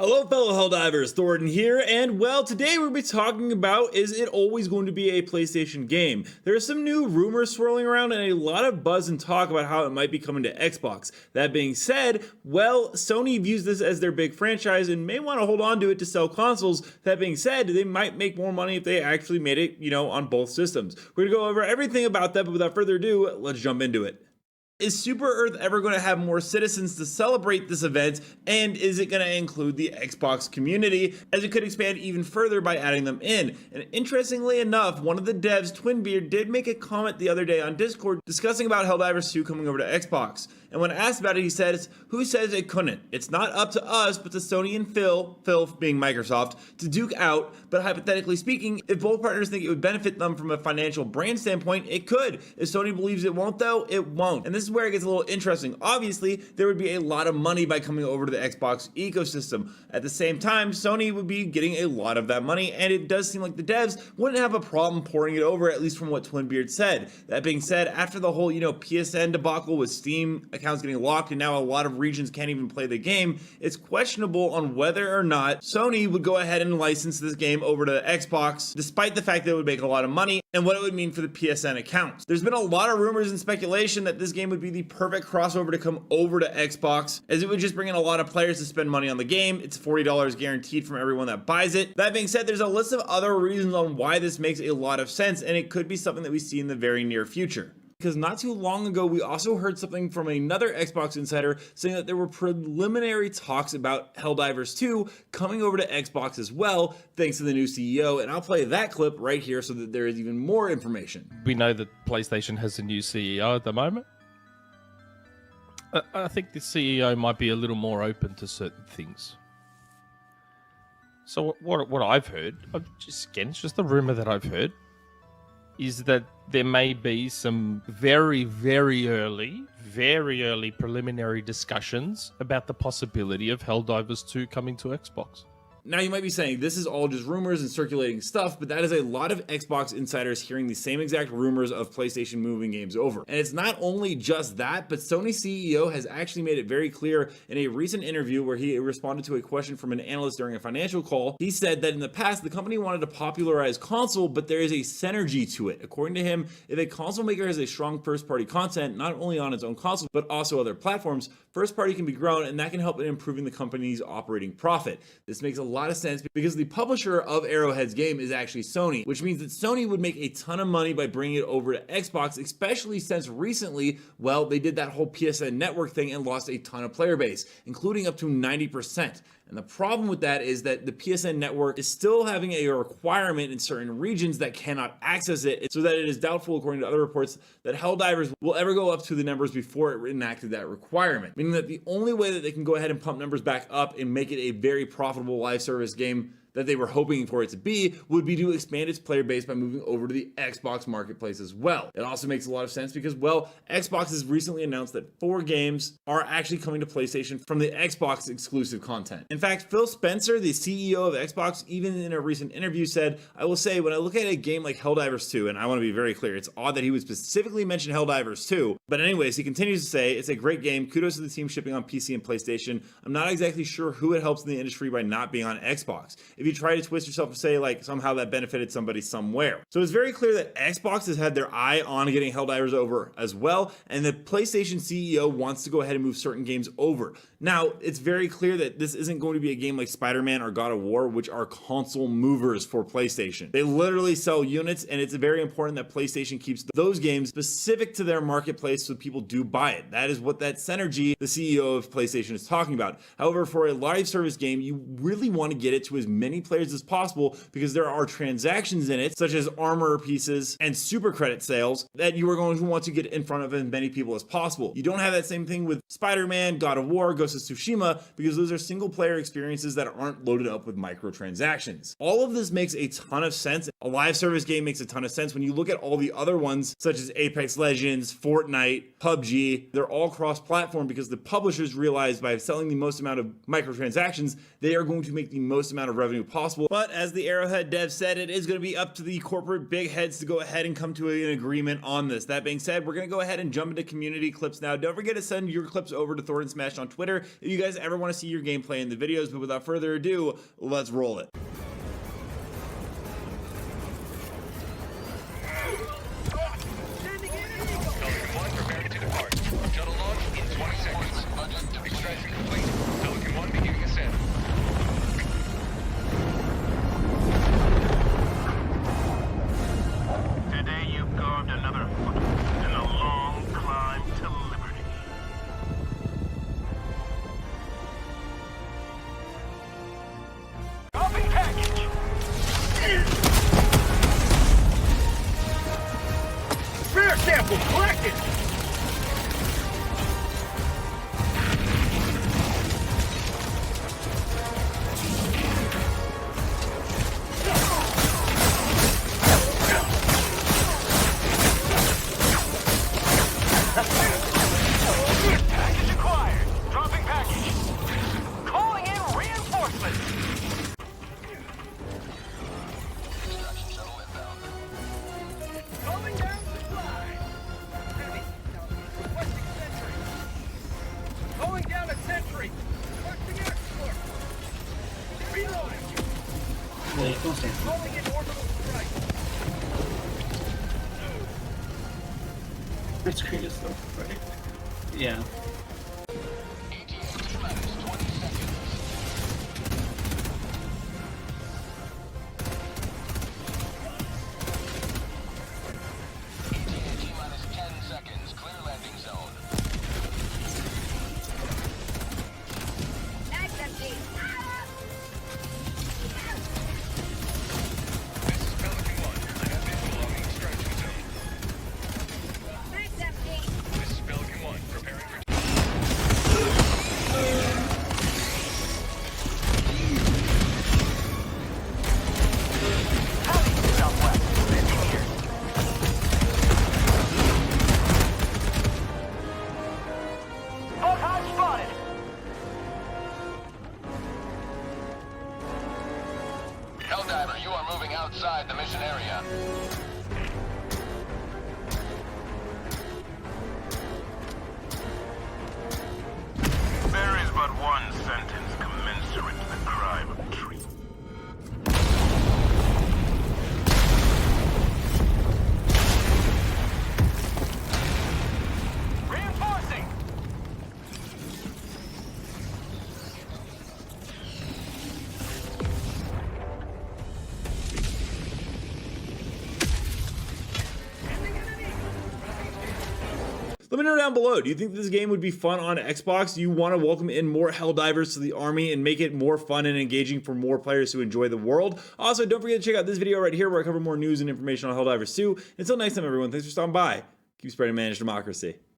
Hello fellow Helldivers, Thornton here, and well, today we'll be talking about, is it always going to be a PlayStation game? There are some new rumors swirling around and a lot of buzz and talk about how it might be coming to Xbox. That being said, well, Sony views this as their big franchise and may want to hold on to it to sell consoles. That being said, they might make more money if they actually made it, on both systems. We're going to go over everything about that, but without further ado, let's jump into it. Is Super Earth ever going to have more citizens to celebrate this event, and is it going to include the Xbox community, as it could expand even further by adding them in? And interestingly enough, one of the devs, Twinbeard, did make a comment the other day on Discord discussing about Helldivers 2 coming over to Xbox. And when asked about it, he says, "Who says it couldn't? It's not up to us, but to Sony and Phil being Microsoft, to duke out, but hypothetically speaking, if both partners think it would benefit them from a financial brand standpoint, it could. If Sony believes it won't though, it won't." And this is where it gets a little interesting. Obviously, there would be a lot of money by coming over to the Xbox ecosystem. At the same time, Sony would be getting a lot of that money, and it does seem like the devs wouldn't have a problem pouring it over, at least from what Twinbeard said. That being said, after the whole, PSN debacle with Steam accounts getting locked and now a lot of regions can't even play the game, it's questionable on whether or not Sony would go ahead and license this game over to Xbox, despite the fact that it would make a lot of money, and what it would mean for the PSN accounts. There's been a lot of rumors and speculation that this game would be the perfect crossover to come over to Xbox, as it would just bring in a lot of players to spend money on the game. It's $40 guaranteed from everyone that buys it. That being said, there's a list of other reasons on why this makes a lot of sense, and it could be something that we see in the very near future. Because not too long ago, we also heard something from another Xbox insider saying that there were preliminary talks about Helldivers 2 coming over to Xbox as well, thanks to the new CEO, and I'll play that clip right here so that there is even more information. We know that PlayStation has a new CEO at the moment. I think the CEO might be a little more open to certain things. So what I've heard, it's just a rumor that I've heard, is that there may be some very early preliminary discussions about the possibility of Helldivers 2 coming to Xbox. Now you might be saying this is all just rumors and circulating stuff, but that is a lot of Xbox insiders hearing the same exact rumors of PlayStation moving games over. And it's not only just that, but Sony CEO has actually made it very clear in a recent interview where he responded to a question from an analyst during a financial call. He said that in the past, the company wanted to popularize console, but there is a synergy to it. According to him, if a console maker has a strong first-party content, not only on its own console, but also other platforms, first-party can be grown, and that can help in improving the company's operating profit. This makes a lot of sense because the publisher of Arrowhead's game is actually Sony, which means that Sony would make a ton of money by bringing it over to Xbox, especially since recently, well, they did that whole PSN network thing and lost a ton of player base, including up to 90%. And the problem with that is that the PSN network is still having a requirement in certain regions that cannot access it, so that it is doubtful, according to other reports, that Helldivers will ever go up to the numbers before it enacted that requirement. Meaning that the only way that they can go ahead and pump numbers back up and make it a very profitable live service game that they were hoping for it to be would be to expand its player base by moving over to the Xbox marketplace as well. It also makes a lot of sense because, well, Xbox has recently announced that 4 games are actually coming to PlayStation from the Xbox exclusive content. In fact, Phil Spencer, the CEO of Xbox, even in a recent interview said, "I will say, when I look at a game like Helldivers 2, and I want to be very clear, it's odd that he would specifically mention Helldivers 2, but anyways, he continues to say, it's a great game. Kudos to the team shipping on PC and PlayStation. I'm not exactly sure who it helps in the industry by not being on Xbox. If you try to twist yourself to say like somehow that benefited somebody somewhere." So it's very clear that Xbox has had their eye on getting Helldivers over as well, and the PlayStation CEO wants to go ahead and move certain games over. Now, it's very clear that this isn't going to be a game like Spider-Man or God of War, which are console movers for PlayStation. They literally sell units, and it's very important that PlayStation keeps those games specific to their marketplace so people do buy it. That is what that synergy the CEO of PlayStation is talking about. However, for a live service game, you really want to get it to as many players as possible because there are transactions in it, such as armor pieces and super credit sales, that you are going to want to get in front of as many people as possible. You don't have that same thing with Spider-Man, God of War, Ghost of Tsushima, because those are single player experiences that aren't loaded up with microtransactions. All of this makes a ton of sense. A live service game makes a ton of sense when you look at all the other ones, such as Apex Legends, Fortnite, PUBG. They're all cross-platform because the publishers realize by selling the most amount of microtransactions, they are going to make the most amount of revenue avenue possible. But as the Arrowhead dev said, it is going to be up to the corporate big heads to go ahead and come to an agreement on this. That being said, we're going to go ahead and jump into community clips now. Don't forget to send your clips over to Thornton Smash on Twitter if you guys ever want to see your gameplay in the videos. But without further ado, let's roll it. Sample collected! Package acquired. Dropping package. Calling in reinforcements. Calling down supply. Requesting sentry. Calling down a sentry. Requesting escort. Reloading. Calling in orbital strike. That's great as stuff, right? Yeah. Helldiver, you are moving outside the mission area. There is but one sentence commensurate to the crime of treason. Reinforcing! Let me know down below, do you think this game would be fun on Xbox? Do you want to welcome in more Helldivers to the army and make it more fun and engaging for more players who enjoy the world? Also, don't forget to check out this video right here where I cover more news and information on Helldivers 2. Until next time, everyone, thanks for stopping by. Keep spreading managed democracy.